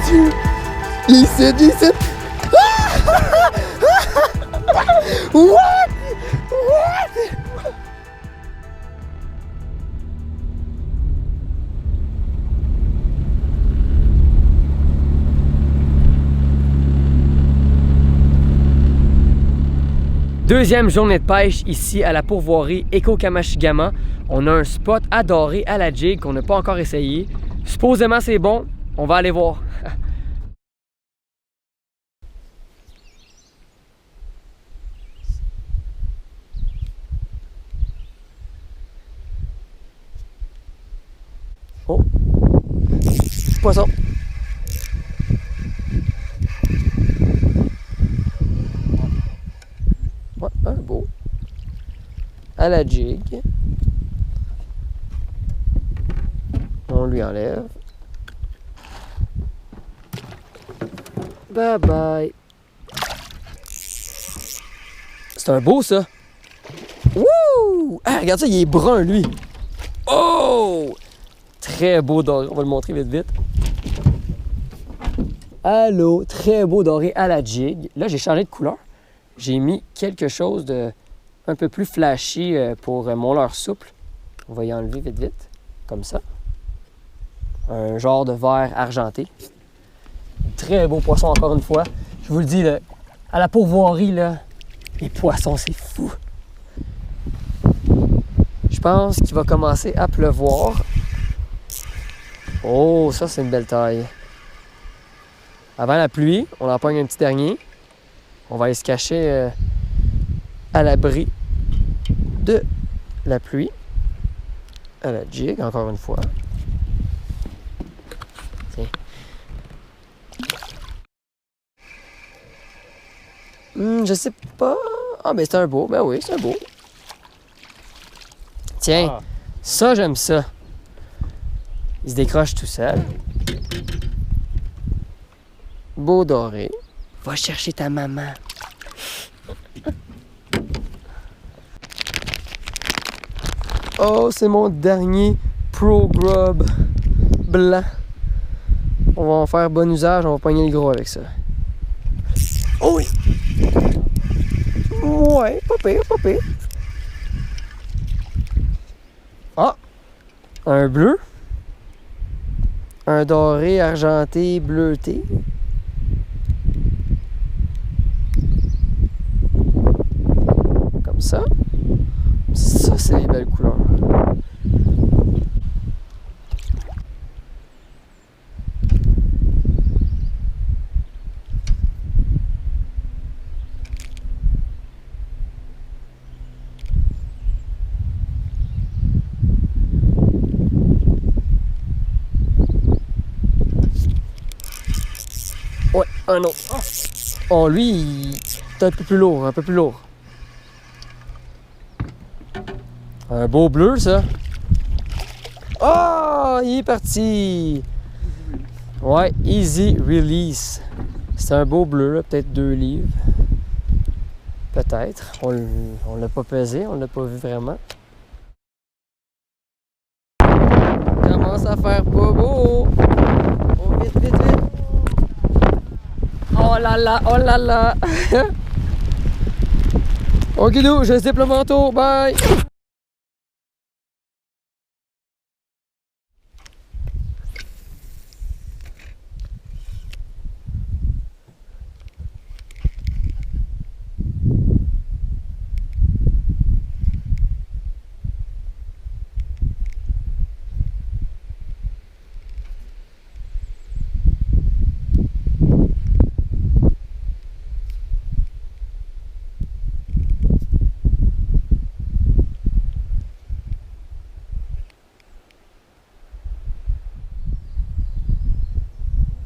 Dieu! Il est ici! What? Deuxième journée de pêche ici à la pourvoirie Éco-Kamashigama. On a un spot adoré à la jig qu'on n'a pas encore essayé. Supposément c'est bon, on va aller voir. Oh! Poisson! Ouais, un beau. À la jig. On lui enlève. Bye bye. C'est un beau ça. Wouh! Ah, regarde ça, il est brun lui. Oh! Très beau doré. On va le montrer vite vite. Allô, très beau doré à la jig. Là, j'ai changé de couleur. J'ai mis quelque chose de un peu plus flashy pour mon leurre souple. On va y enlever vite vite, comme ça. Un genre de vert argenté. Très beau poisson encore une fois. Je vous le dis, là, à la pourvoirie, là, les poissons, c'est fou. Je pense qu'il va commencer à pleuvoir. Oh, ça c'est une belle taille. Avant la pluie, on en pogne un petit dernier. On va aller se cacher à l'abri de la pluie. À la jig, encore une fois. Tiens. Je sais pas. Ah, mais c'est un beau. Ben oui, c'est un beau. Tiens, ça, j'aime ça. Il se décroche tout seul. Beau doré. Va chercher ta maman. Oh, c'est mon dernier Pro Grub blanc. On va en faire bon usage, on va pogner le gros avec ça. Oh oui! Ouais, pas pire, pas pire. Ah! Un bleu. Un doré argenté bleuté. Comme ça. Ça, c'est les belles couleurs. Ouais, un autre. Oh, lui, il est un peu plus lourd, un peu plus lourd. Un beau bleu, ça. Oh, il est parti. Ouais, easy release. C'est un beau bleu, là, peut-être 2 livres. Peut-être. On l'a pas pesé, on l'a pas vu vraiment. Commence à faire pas beau. Oh, vite, vite, vite. Oh là là, oh là là. Ok, nous, je zippe le manteau. Bye.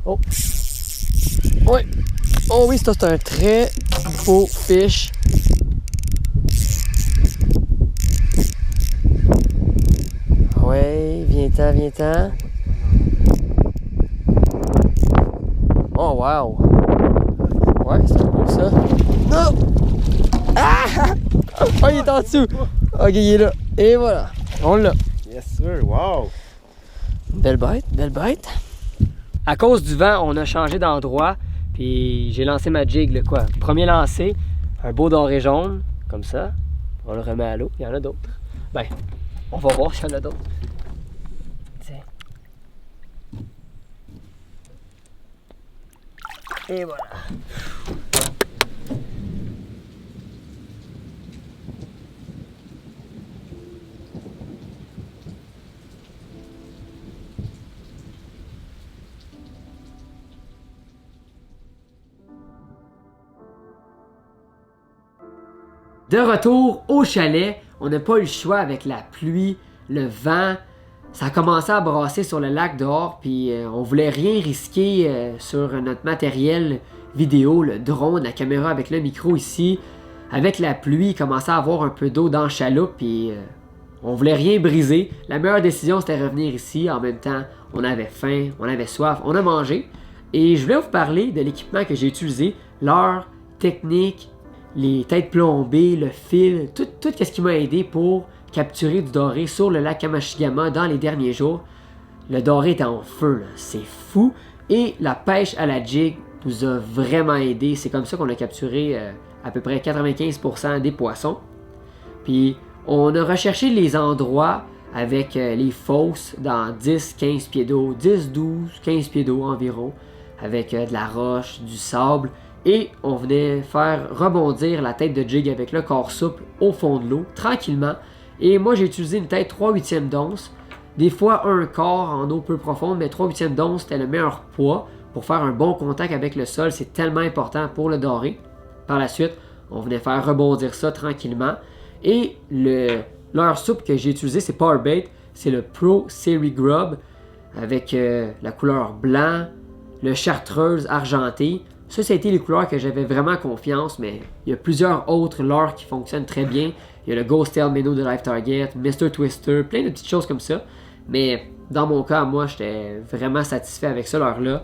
Oh. Ouais. Oh oui, c'est un très beau fish. Ouais, viens-t'en, viens-t'en. Oh wow. Ouais, c'est beau ça. Non! Ah! Oh, il est en dessous. Ok, il est là. Et voilà. On l'a. Yes sir, wow! Belle bête, belle bête. À cause du vent, on a changé d'endroit. Puis j'ai lancé ma jig, là, quoi. Premier lancé, un beau doré jaune, comme ça. On le remet à l'eau. Il y en a d'autres. Ben, on va voir s'il y en a d'autres. Tiens. Et voilà. De retour au chalet, on n'a pas eu le choix avec la pluie, le vent. Ça a commencé à brasser sur le lac dehors, puis on voulait rien risquer sur notre matériel vidéo, le drone, la caméra avec le micro ici. Avec la pluie, il commençait à avoir un peu d'eau dans la chaloupe, puis on voulait rien briser. La meilleure décision, c'était revenir ici. En même temps, on avait faim, on avait soif, on a mangé. Et je voulais vous parler de l'équipement que j'ai utilisé, l'heure, technique, les têtes plombées, le fil, tout ce qui m'a aidé pour capturer du doré sur le lac Kamashigama dans les derniers jours. Le doré était en feu, c'est fou. Et la pêche à la jig nous a vraiment aidé. C'est comme ça qu'on a capturé à peu près 95% des poissons. Puis on a recherché les endroits avec les fosses dans 10-15 pieds d'eau, 10-12-15 pieds d'eau environ, avec de la roche, du sable. Et on venait faire rebondir la tête de jig avec le corps souple au fond de l'eau, tranquillement. Et moi, j'ai utilisé une tête 3/8 d'once. Des fois, un quart en eau peu profonde, mais 3/8 d'once, c'était le meilleur poids pour faire un bon contact avec le sol. C'est tellement important pour le doré. Par la suite, on venait faire rebondir ça tranquillement. Et leurre souple que j'ai utilisé, c'est Powerbait. C'est le Pro Series Grub avec la couleur blanc, le chartreuse argenté. Ça a été les couleurs que j'avais vraiment confiance, mais il y a plusieurs autres leurres qui fonctionnent très bien. Il y a le Ghost Tail Minnow de Life Target, Mr. Twister, plein de petites choses comme ça. Mais dans mon cas, moi, j'étais vraiment satisfait avec ce leurre-là.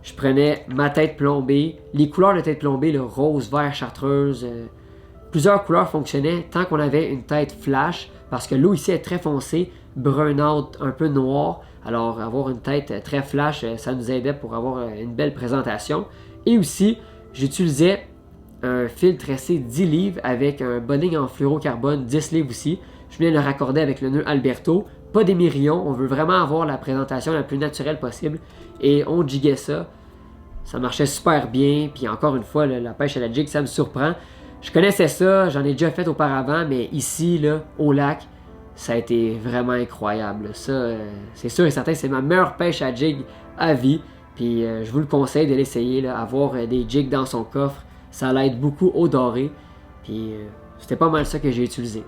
Je prenais ma tête plombée, les couleurs de tête plombée, le rose, vert, chartreuse. Plusieurs couleurs fonctionnaient tant qu'on avait une tête flash, parce que l'eau ici est très foncée, brunâtre, un peu noire. Alors avoir une tête très flash, ça nous aidait pour avoir une belle présentation. Et aussi, j'utilisais un fil tressé 10 livres avec un bonding en fluorocarbone 10 livres aussi. Je venais le raccorder avec le nœud Alberto, pas des myrillons, on veut vraiment avoir la présentation la plus naturelle possible. Et on jiguait ça, ça marchait super bien, puis encore une fois, la pêche à la jig, ça me surprend. Je connaissais ça, j'en ai déjà fait auparavant, mais ici, là, au lac, ça a été vraiment incroyable. Ça, c'est sûr et certain, c'est ma meilleure pêche à jig à vie. Puis je vous le conseille de l'essayer, avoir des jigs dans son coffre, ça l'aide beaucoup au doré. Puis c'était pas mal ça que j'ai utilisé.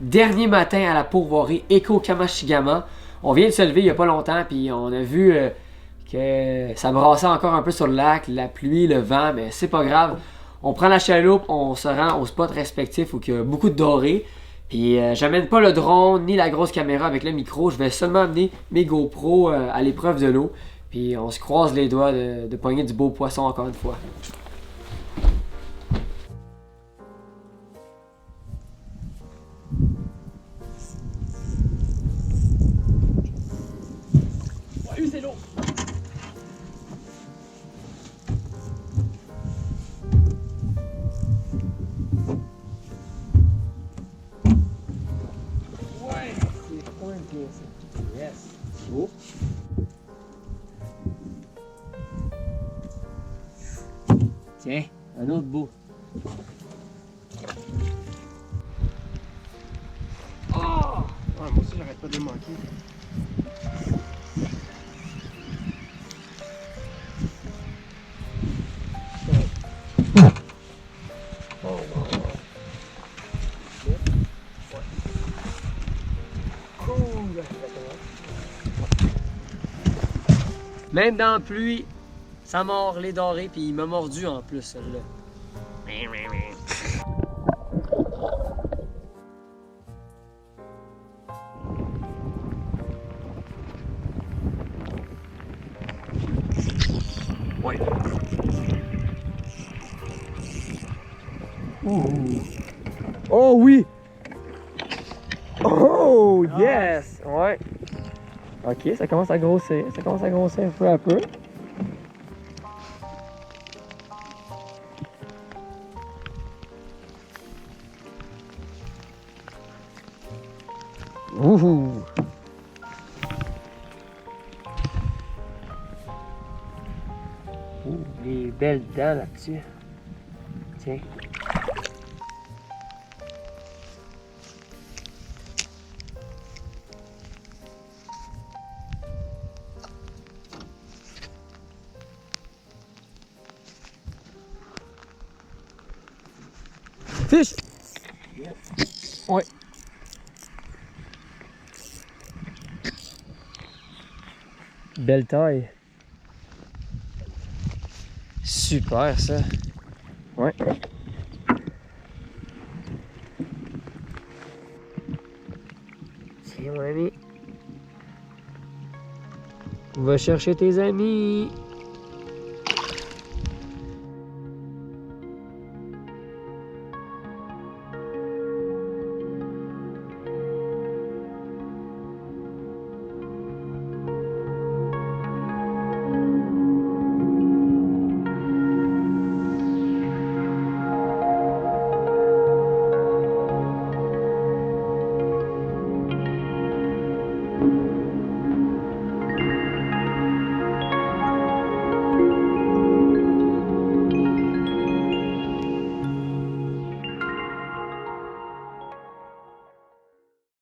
Dernier matin à la pourvoirie Eco Kamashigama. On vient de se lever il n'y a pas longtemps, puis on a vu que ça brassait encore un peu sur le lac, la pluie, le vent, mais c'est pas grave. On prend la chaloupe, on se rend au spot respectif où il y a beaucoup de dorés. Puis j'amène pas le drone ni la grosse caméra avec le micro, je vais seulement amener mes GoPro à l'épreuve de l'eau. Puis on se croise les doigts de pogner du beau poisson encore une fois. Ouais, c'est l'eau! Yes. Oh. Tiens, un autre beau. Oh! Ouais, moi aussi, j'arrête pas de le manquer. Même dans la pluie, ça mord les dorés, puis il m'a mordu en plus, celle-là. Ouais. Oh oui! Yes! Ouais. Ok, ça commence à grossir. Ça commence à grossir peu à peu. Ouh! Ouh, des belles dents là-dessus. Tiens. Fiche! Ouais. Belle taille. Super ça. Ouais. Tiens mon ami. Va chercher tes amis.